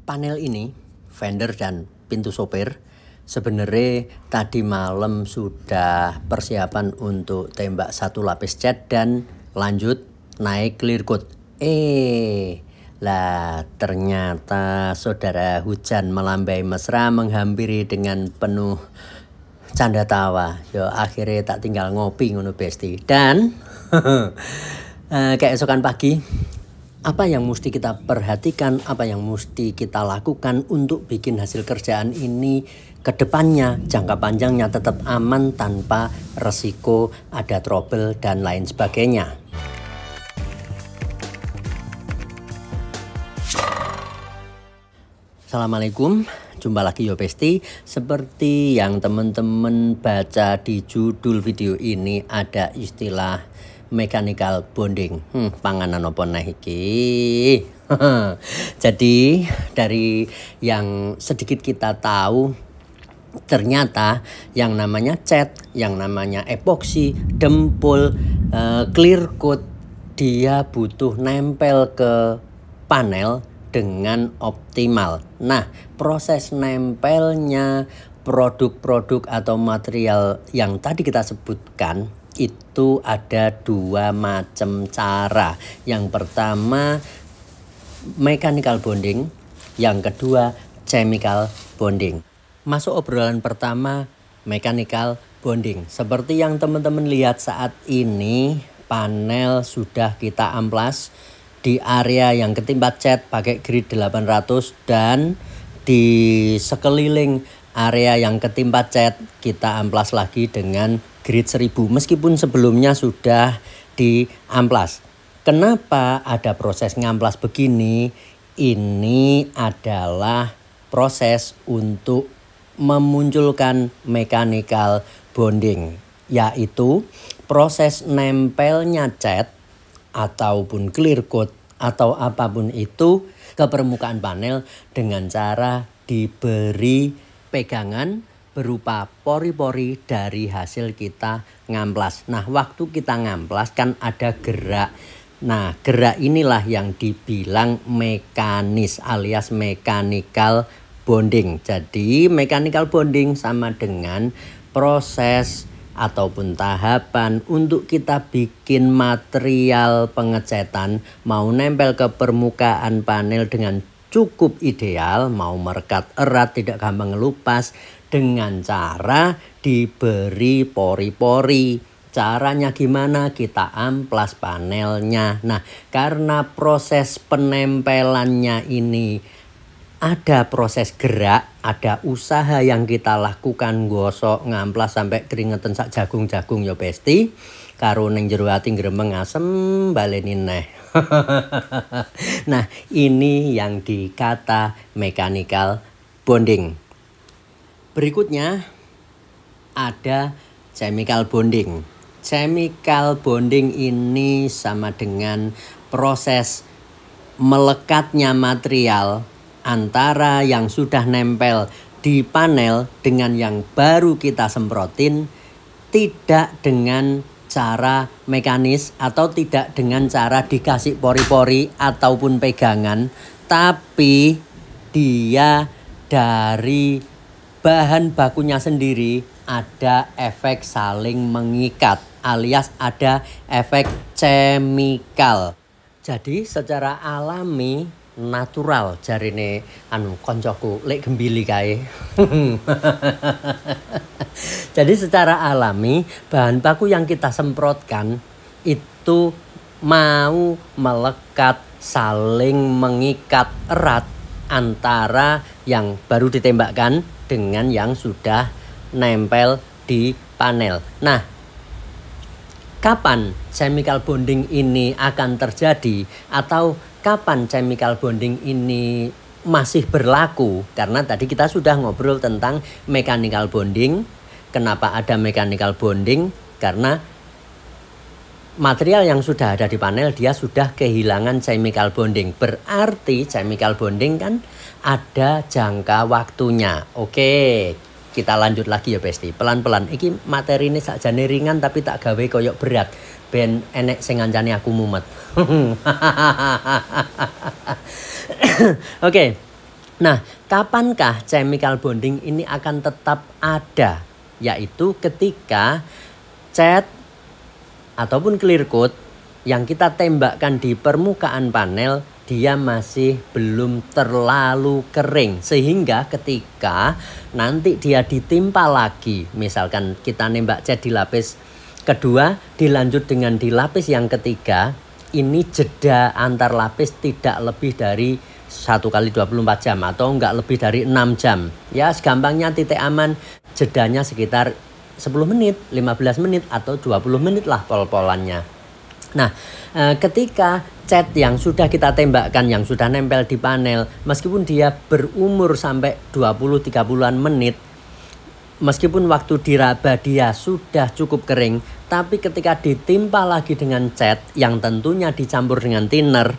Panel ini, fender dan pintu sopir, sebenarnya tadi malam sudah persiapan untuk tembak satu lapis cat dan lanjut naik clear coat. Lah ternyata saudara hujan melambai mesra menghampiri dengan penuh canda tawa. Yo akhirnya tak tinggal ngopi ngono besti. Dan keesokan pagi, apa yang mesti kita perhatikan, apa yang mesti kita lakukan untuk bikin hasil kerjaan ini ke depannya, jangka panjangnya tetap aman tanpa resiko ada trouble dan lain sebagainya. Assalamualaikum, jumpa lagi yo Besti. Seperti yang teman-teman baca di judul video ini, ada istilah mechanical bonding. Panganan apa nah iki? Jadi dari yang sedikit kita tahu, ternyata yang namanya cat, yang namanya epoksi, dempul, clear coat, dia butuh nempel ke panel dengan optimal. Nah, proses nempelnya produk-produk atau material yang tadi kita sebutkan itu ada dua macam cara. Yang pertama mechanical bonding, yang kedua chemical bonding. Masuk obrolan pertama, mechanical bonding. Seperti yang teman-teman lihat saat ini, panel sudah kita amplas di area yang ketimpa cat pakai grid 800, dan di sekeliling area yang ketimpa cat kita amplas lagi dengan grid 1000 meskipun sebelumnya sudah diamplas. Kenapa ada proses ngamplas begini? Ini adalah proses untuk memunculkan mechanical bonding, yaitu proses nempelnya cat ataupun clear coat atau apapun itu ke permukaan panel dengan cara diberi pegangan berupa pori-pori dari hasil kita ngamplas. Nah, waktu kita ngamplas kan ada gerak. Nah, gerak inilah yang dibilang mekanis alias mechanical bonding. Jadi, mechanical bonding sama dengan proses ataupun tahapan untuk kita bikin material pengecatan mau nempel ke permukaan panel dengan cukup ideal, mau merekat erat, tidak gampang ngelupas, dengan cara diberi pori-pori. Caranya gimana? Kita amplas panelnya. Nah, karena proses penempelannya ini ada proses gerak, ada usaha yang kita lakukan, gosok, ngamplas sampai keringetan sak jagung-jagung ya Besti. Karo ning jero ati gremeng asem baleni neh. Nah, ini yang dikata mechanical bonding. Berikutnya ada chemical bonding. Chemical bonding ini sama dengan proses melekatnya material antara yang sudah nempel di panel dengan yang baru kita semprotin, tidak dengan cara mekanis atau tidak dengan cara dikasih pori-pori ataupun pegangan, tapi dia dari bahan bakunya sendiri ada efek saling mengikat alias ada efek chemical. Jadi secara alami natural jarine koncoku lek gembili kae. Jadi secara alami bahan baku yang kita semprotkan itu mau melekat, saling mengikat erat antara yang baru ditembakkan dengan yang sudah nempel di panel. Nah, kapan chemical bonding ini akan terjadi atau kapan chemical bonding ini masih berlaku? Karena tadi kita sudah ngobrol tentang mechanical bonding. Kenapa ada mechanical bonding? Karena material yang sudah ada di panel dia sudah kehilangan chemical bonding. Berarti chemical bonding kan ada jangka waktunya. Oke, kita lanjut lagi ya Besti. Pelan-pelan. Iki materi ini sakjane ringan tapi tak gawe koyok berat. Ben enek sing ngancani aku mumet. Oke. Nah, kapankah chemical bonding ini akan tetap ada? Yaitu ketika cat ataupun clear coat yang kita tembakkan di permukaan panel dia masih belum terlalu kering, sehingga ketika nanti dia ditimpa lagi, misalkan kita nembak cat di lapis kedua dilanjut dengan di lapis yang ketiga, ini jeda antar lapis tidak lebih dari 1 kali 24 jam atau enggak lebih dari 6 jam. Ya, segampangnya titik aman jedanya sekitar 10 menit, 15 menit atau 20 menit lah pol-polannya. Nah, ketika cat yang sudah kita tembakkan, yang sudah nempel di panel, meskipun dia berumur sampai 20-30an menit, meskipun waktu diraba dia sudah cukup kering, tapi ketika ditimpa lagi dengan cat yang tentunya dicampur dengan thinner,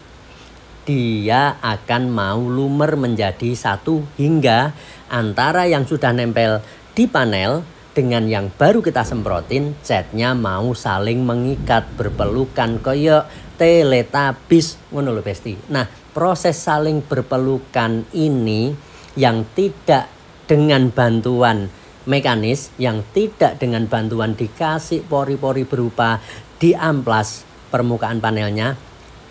dia akan mau lumer menjadi satu, hingga antara yang sudah nempel di panel dengan yang baru kita semprotin, catnya mau saling mengikat, berpelukan koyo Teletubbies ngono lho Besti. Nah, proses saling berpelukan ini yang tidak dengan bantuan mekanis, yang tidak dengan bantuan dikasih pori-pori berupa diamplas permukaan panelnya,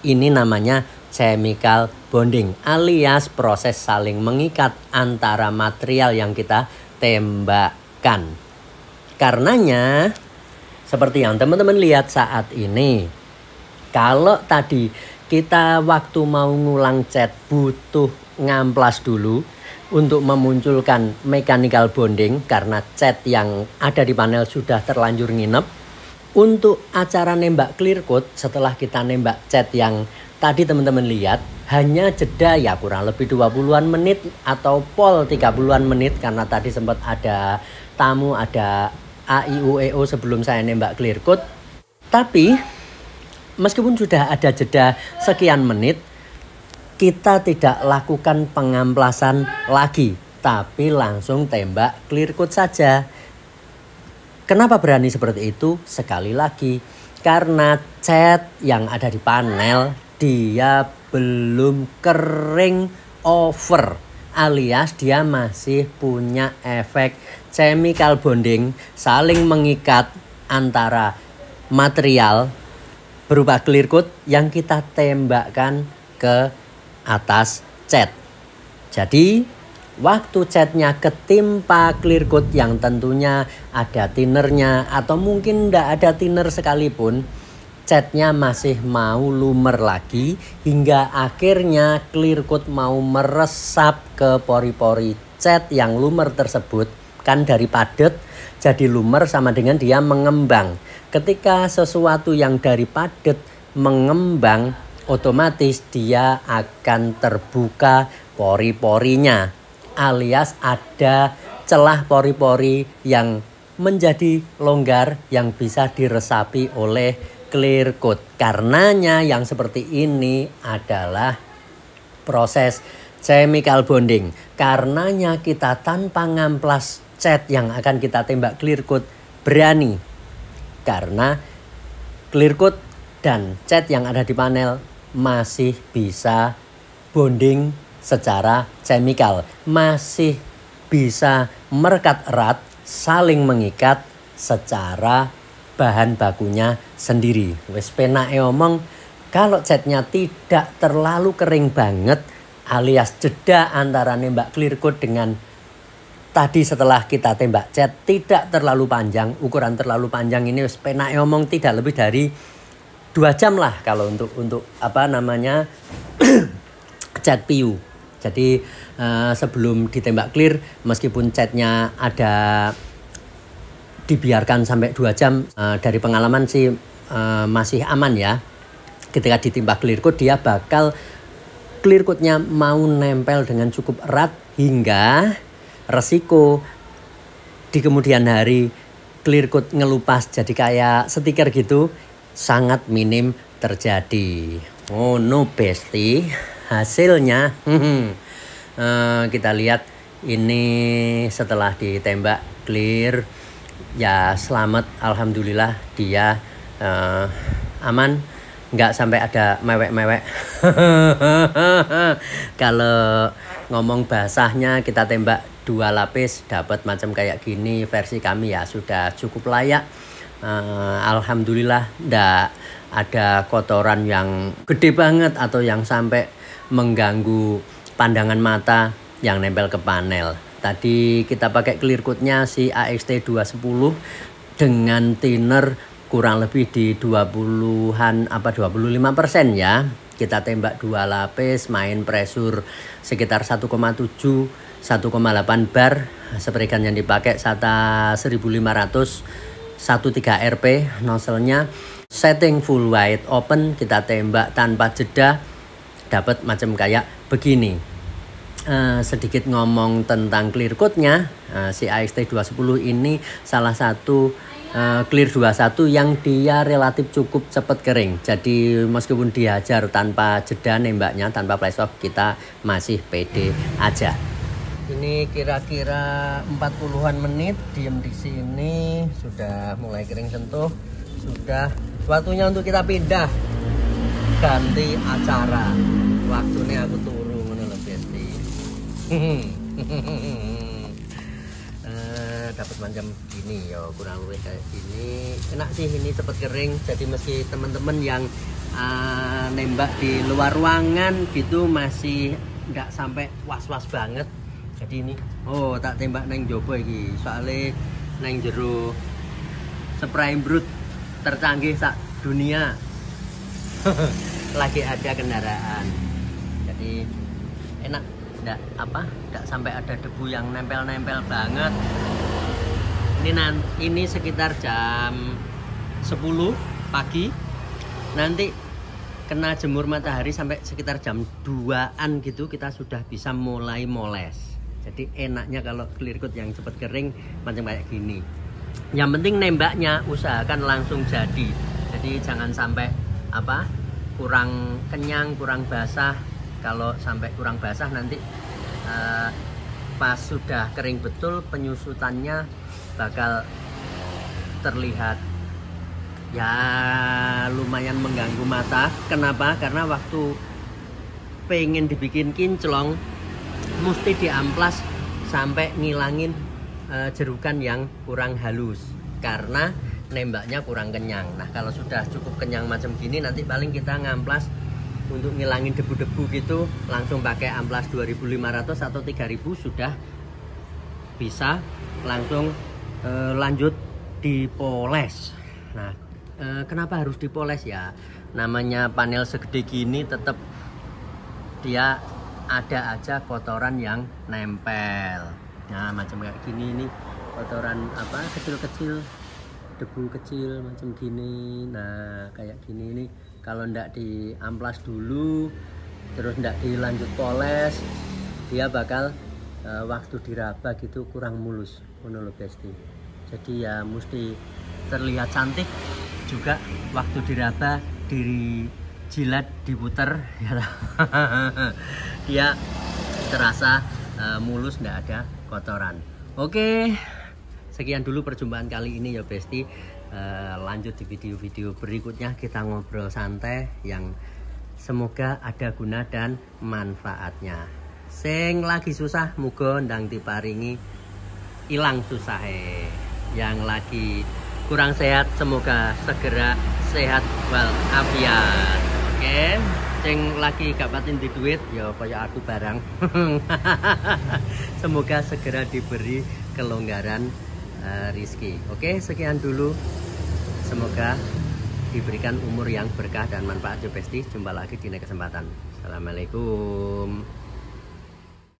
ini namanya chemical bonding, alias proses saling mengikat antara material yang kita tembakkan. Karenanya seperti yang teman-teman lihat saat ini, kalau tadi kita waktu mau ngulang cat butuh ngamplas dulu untuk memunculkan mechanical bonding karena cat yang ada di panel sudah terlanjur nginep. Untuk acara nembak clear coat setelah kita nembak cat yang tadi teman-teman lihat, hanya jeda ya kurang lebih 20-an menit atau pol 30-an menit, karena tadi sempat ada tamu, ada AIUEO sebelum saya nembak clear coat. Tapi meskipun sudah ada jeda sekian menit, kita tidak lakukan pengamplasan lagi, tapi langsung tembak clear coat saja. Kenapa berani seperti itu? Sekali lagi, karena cat yang ada di panel dia belum kering over, alias dia masih punya efek chemical bonding, saling mengikat antara material berupa clear coat yang kita tembakkan ke atas cat. Jadi waktu catnya ketimpa clear coat yang tentunya ada thinnernya atau mungkin tidak ada thinner sekalipun, catnya masih mau lumer lagi hingga akhirnya clear coat mau meresap ke pori-pori cat yang lumer tersebut. Kan dari padat jadi lumer sama dengan dia mengembang. Ketika sesuatu yang dari padat mengembang, otomatis dia akan terbuka pori-porinya, alias ada celah pori-pori yang menjadi longgar yang bisa diresapi oleh clear coat. Karenanya yang seperti ini adalah proses chemical bonding. Karenanya kita tanpa ngamplas cat yang akan kita tembak clear coat berani, karena clear coat dan cat yang ada di panel masih bisa bonding secara chemical, masih bisa merekat erat, saling mengikat secara bahan bakunya sendiri. Wes penake omong, kalau catnya tidak terlalu kering banget, alias jeda antara nembak clear coat dengan tadi setelah kita tembak cat tidak terlalu panjang. Ukuran terlalu panjang ini wes penake omong tidak lebih dari 2 jam lah kalau untuk apa namanya cat piu. Jadi sebelum ditembak clear, meskipun catnya ada dibiarkan sampai 2 jam, dari pengalaman sih masih aman ya. Ketika ditimpa clear coat, dia bakal clear coatnya mau nempel dengan cukup erat hingga resiko di kemudian hari clear coat ngelupas jadi kayak stiker gitu sangat minim terjadi. Oh no Besti, hasilnya kita lihat ini setelah ditembak clear ya, selamat, alhamdulillah dia aman, nggak sampai ada mewek-mewek. Kalau ngomong basahnya kita tembak 2 lapis dapat macam kayak gini, versi kami ya sudah cukup layak. Alhamdulillah ndak ada kotoran yang gede banget atau yang sampai mengganggu pandangan mata yang nempel ke panel. Tadi kita pakai clear coat-nya si AXT 210 dengan thinner kurang lebih di 20-an apa 25% ya. Kita tembak 2 lapis, main pressure sekitar 1,7 1,8 bar. Spray gun yang dipakai SATA 1500 13 RP nozzle-nya. Setting full wide open, kita tembak tanpa jeda, dapat macam kayak begini. Sedikit ngomong tentang clear coat-nya, si AXT 210 ini salah satu clear 21 yang dia relatif cukup cepat kering. Jadi meskipun dihajar tanpa jeda nembaknya, tanpa flash off, kita masih pede aja. Ini kira-kira 40-an menit diem di sini, sudah mulai kering sentuh, sudah waktunya untuk kita pindah ganti acara. Waktunya aku turun menurut Besti. Dapat macam gini ya, kurang lebih kayak gini. Enak sih, ini cepet kering. Jadi meski teman-teman yang nembak di luar ruangan gitu masih nggak sampai was-was banget. Jadi ini tak tembak neng jopo iki, soalnya neng jero spray brut tercanggih sak dunia. Lagi ada kendaraan. Jadi enak, enggak sampai ada debu yang nempel-nempel banget. Ini sekitar jam 10 pagi. Nanti kena jemur matahari sampai sekitar jam 2-an gitu kita sudah bisa mulai moles. Jadi enaknya kalau clear coat yang cepat kering macam kayak gini. Yang penting nembaknya usahakan langsung jadi. Jadi jangan sampai kurang kenyang, kurang basah. Kalau sampai kurang basah nanti pas sudah kering betul penyusutannya bakal terlihat ya lumayan mengganggu mata. Kenapa? Karena waktu pengen dibikin kinclong mesti diamplas sampai ngilangin jerukan yang kurang halus karena nembaknya kurang kenyang. Nah kalau sudah cukup kenyang macam gini, nanti paling kita ngamplas untuk ngilangin debu-debu gitu langsung pakai amplas 2500 atau 3000 sudah bisa langsung lanjut dipoles. Nah kenapa harus dipoles ya? Namanya panel segede gini tetap dia ada aja kotoran yang nempel. Nah macam kayak gini ini kotoran kecil-kecil, debu kecil macam gini. Nah kayak gini ini kalau ndak diamplas dulu terus ndak dilanjut poles, dia bakal waktu diraba gitu kurang mulus menurut Besti. Jadi ya mesti terlihat cantik juga waktu diraba, jilat, diputer ya. Dia terasa mulus, ndak ada kotoran. Oke, sekian dulu perjumpaan kali ini ya Besti. Lanjut di video-video berikutnya kita ngobrol santai yang semoga ada guna dan manfaatnya. Sing lagi susah muga ndang diparingi ilang susahe. Yang lagi kurang sehat semoga segera sehat walafiat. Oke, sing lagi gak patin di duit ya kayak aku barang. Semoga segera diberi kelonggaran rizki. Oke, sekian dulu. Semoga diberikan umur yang berkah dan manfaat ya Besti. Jumpa lagi di next kesempatan. Assalamualaikum.